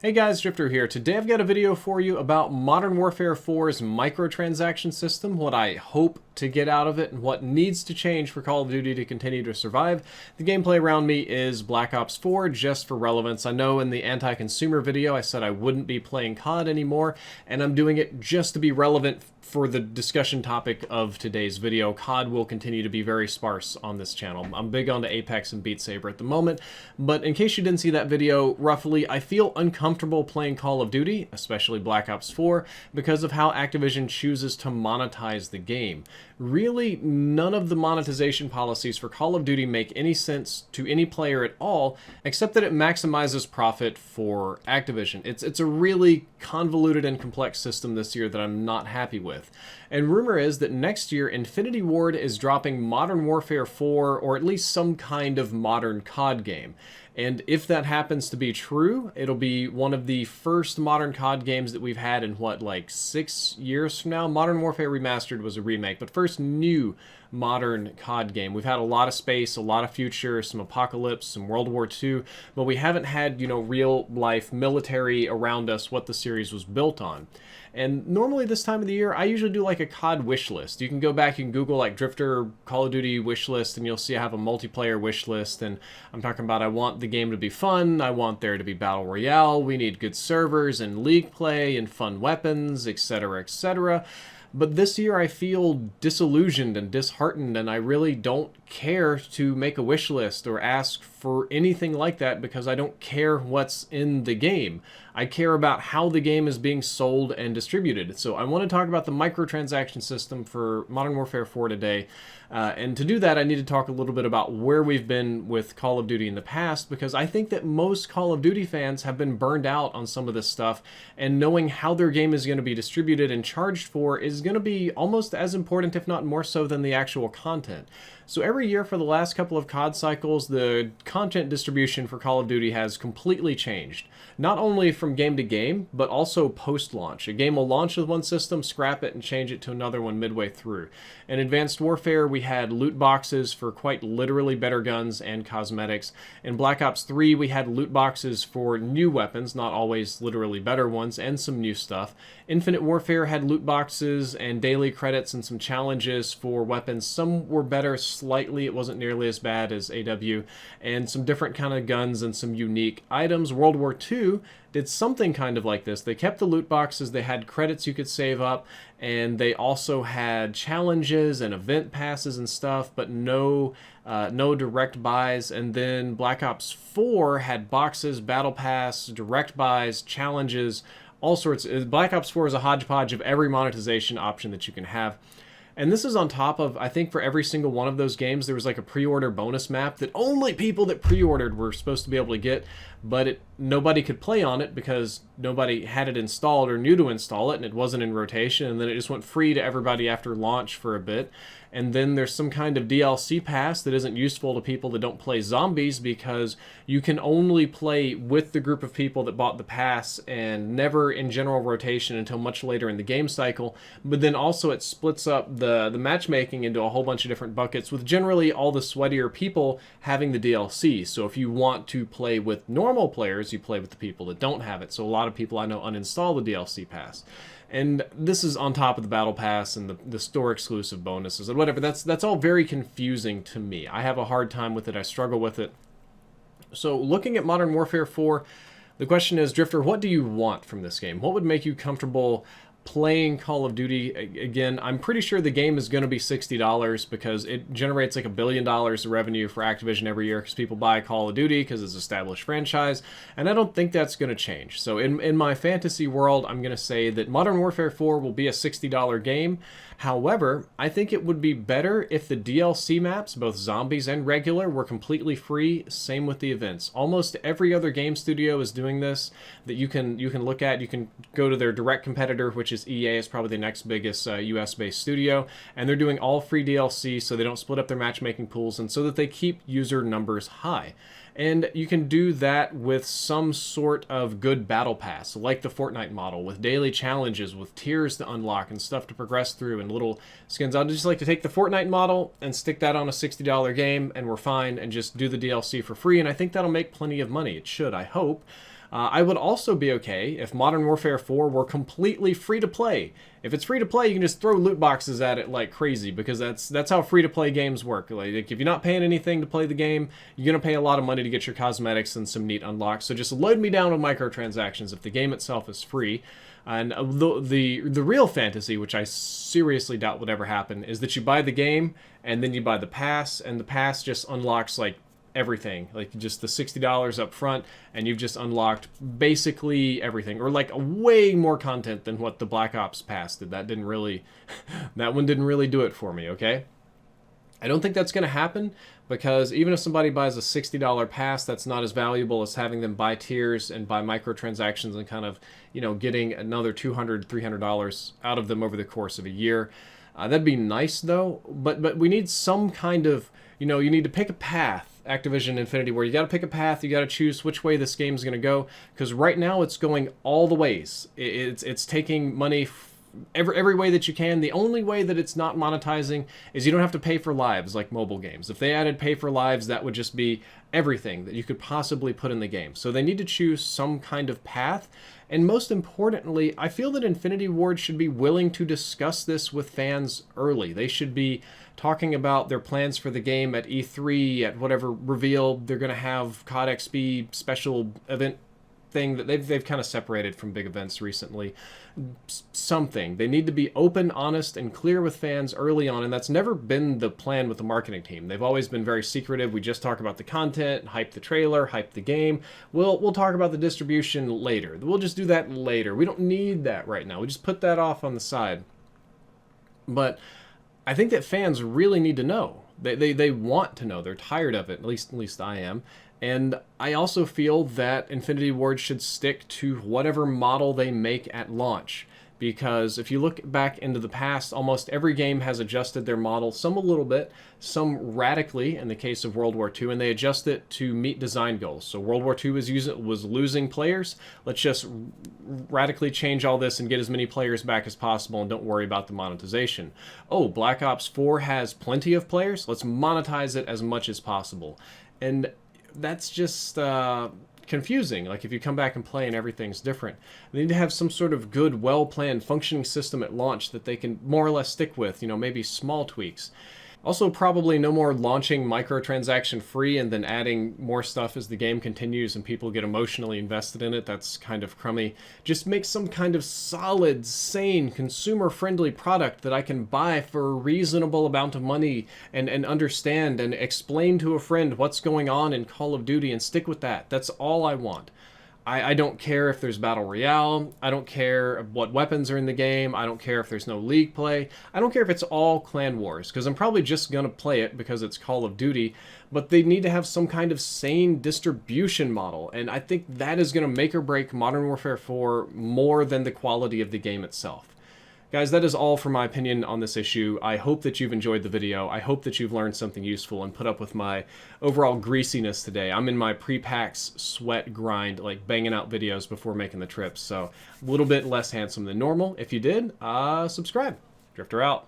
Hey guys, Drifter here. Today I've got a video for you about Modern Warfare 4's microtransaction system, what I hope to get out of it, and what needs to change for Call of Duty to continue to survive. The gameplay around me is Black Ops 4, just for relevance. I know in the anti-consumer video I said I wouldn't be playing COD anymore, and I'm doing it just to be relevant for the discussion topic of today's video. COD will continue to be very sparse on this channel. I'm big onto Apex and Beat Saber at the moment, but in case you didn't see that video, roughly, I feel uncomfortable playing Call of Duty, especially Black Ops 4, because of how Activision chooses to monetize the game. Really, none of the monetization policies for Call of Duty make any sense to any player at all, except that it maximizes profit for Activision. It's a really convoluted and complex system this year that I'm not happy with. And rumor is that next year, Infinity Ward is dropping Modern Warfare 4, or at least some kind of modern COD game. And if that happens to be true, it'll be one of the first modern COD games that we've had in, what, like 6 years from now? Modern Warfare Remastered was a remake, but first new modern COD game. We've had a lot of space, a lot of future, some apocalypse, some World War II, but we haven't had, real life military around us, what the series was built on. And normally this time of the year, I usually do like a COD wish list. You can go back and Google like Drifter Call of Duty wish list, and you'll see I have a multiplayer wish list. And I'm talking about I want the game to be fun, I want there to be battle royale, we need good servers and league play and fun weapons, etc., etc. But this year I feel disillusioned and disheartened, and I really don't care to make a wish list or ask for anything like that because I don't care what's in the game. I care about how the game is being sold and distributed. So I want to talk about the microtransaction system for Modern Warfare 4 today. And to do that, I need to talk a little bit about where we've been with Call of Duty in the past, because I think that most Call of Duty fans have been burned out on some of this stuff, and knowing how their game is going to be distributed and charged for is going to be almost as important, if not more so, than the actual content. So every year for the last couple of COD cycles, the content distribution for Call of Duty has completely changed. Not only from game to game, but also post-launch. A game will launch with one system, scrap it, and change it to another one midway through. In Advanced Warfare, we had loot boxes for quite literally better guns and cosmetics. In Black Ops 3, we had loot boxes for new weapons, not always literally better ones, and some new stuff. Infinite Warfare had loot boxes and daily credits and some challenges for weapons. Some were better slightly, it wasn't nearly as bad as AW, and some different kind of guns and some unique items. World War II did something kind of like this. They kept the loot boxes, they had credits you could save up, and they also had challenges and event passes and stuff, but no direct buys. And then Black Ops 4 had boxes, battle pass, direct buys, challenges, all sorts. Black Ops 4 is a hodgepodge of every monetization option that you can have. And this is on top of, I think for every single one of those games, there was like a pre-order bonus map that only people that pre-ordered were supposed to be able to get, but nobody could play on it because nobody had it installed or knew to install it, and it wasn't in rotation, and then it just went free to everybody after launch for a bit. And then there's some kind of DLC pass that isn't useful to people that don't play zombies, because you can only play with the group of people that bought the pass and never in general rotation until much later in the game cycle. But then also it splits up the matchmaking into a whole bunch of different buckets, with generally all the sweatier people having the DLC. So if you want to play with normal players, you play with the people that don't have it. So a lot of people I know uninstall the DLC pass. And this is on top of the battle pass and the store exclusive bonuses and whatever. That's all very confusing to me. I have a hard time with it. I struggle with it. So looking at Modern Warfare 4, the question is, Drifter, what do you want from this game? What would make you comfortable playing Call of Duty? Again, I'm pretty sure the game is going to be $60 because it generates like $1 billion of revenue for Activision every year because people buy Call of Duty because it's an established franchise, and I don't think that's going to change. So in my fantasy world, I'm going to say that Modern Warfare 4 will be a $60 game. However, I think it would be better if the DLC maps, both zombies and regular, were completely free. Same with the events. Almost every other game studio is doing this that you can look at. You can go to their direct competitor, which is EA, is probably the next biggest US-based studio, and they're doing all free DLC so they don't split up their matchmaking pools and so that they keep user numbers high. And you can do that with some sort of good battle pass, like the Fortnite model, with daily challenges, with tiers to unlock and stuff to progress through and little skins. I'd just like to take the Fortnite model and stick that on a $60 game and we're fine, and just do the DLC for free, and I think that'll make plenty of money. It should, I hope. I would also be okay if Modern Warfare 4 were completely free to play. If it's free to play, you can just throw loot boxes at it like crazy, because that's how free to play games work. Like if you're not paying anything to play the game, you're gonna pay a lot of money to get your cosmetics and some neat unlocks. So just load me down with microtransactions if the game itself is free. And the real fantasy, which I seriously doubt would ever happen, is that you buy the game and then you buy the pass, and the pass just unlocks like everything, like just the $60 up front, and you've just unlocked basically everything, or like way more content than what the Black Ops pass did. That didn't really, that one didn't really do it for me. Okay. I don't think that's going to happen, because even if somebody buys a $60 pass, that's not as valuable as having them buy tiers and buy microtransactions and kind of, you know, getting another $200, $300 out of them over the course of a year. That'd be nice though, but we need some kind of, you know, you need to pick a path, Activision Infinity, where you got to pick a path, you got to choose which way this game's going to go, because right now it's going all the ways. It's taking money every way that you can. The only way that it's not monetizing is you don't have to pay for lives like mobile games. If they added pay for lives, that would just be everything that you could possibly put in the game. So they need to choose some kind of path. And most importantly, I feel that Infinity Ward should be willing to discuss this with fans early. They should be talking about their plans for the game at E3, at whatever reveal they're going to have, COD XP special event thing that they've kind of separated from big events recently. Something. They need to be open, honest, and clear with fans early on, and that's never been the plan with the marketing team. They've always been very secretive. We just talk about the content, hype the trailer, hype the game. We'll talk about the distribution later. We'll just do that later. We don't need that right now. We just put that off on the side. But I think that fans really need to know. They want to know. They're tired of it. At least I am. And I also feel that Infinity Ward should stick to whatever model they make at launch. Because if you look back into the past, almost every game has adjusted their model, some a little bit, some radically in the case of World War II, and they adjust it to meet design goals. So World War II was losing players. Let's just radically change all this and get as many players back as possible, and don't worry about the monetization. Oh, Black Ops 4 has plenty of players. Let's monetize it as much as possible. And that's just confusing. Like if you come back and play and everything's different, they need to have some sort of good, well-planned, functioning system at launch that they can more or less stick with, you know, maybe small tweaks. Also, probably no more launching microtransaction free and then adding more stuff as the game continues and people get emotionally invested in it. That's kind of crummy. Just make some kind of solid, sane, consumer-friendly product that I can buy for a reasonable amount of money and understand and explain to a friend what's going on in Call of Duty and stick with that. That's all I want. I don't care if there's Battle Royale. I don't care what weapons are in the game. I don't care if there's no League play. I don't care if it's all Clan Wars, because I'm probably just going to play it because it's Call of Duty, but they need to have some kind of sane distribution model, and I think that is going to make or break Modern Warfare 4 more than the quality of the game itself. Guys, that is all for my opinion on this issue. I hope that you've enjoyed the video. I hope that you've learned something useful and put up with my overall greasiness today. I'm in my pre-PAX sweat grind, like banging out videos before making the trips, so a little bit less handsome than normal. If you did, subscribe. Drifter out.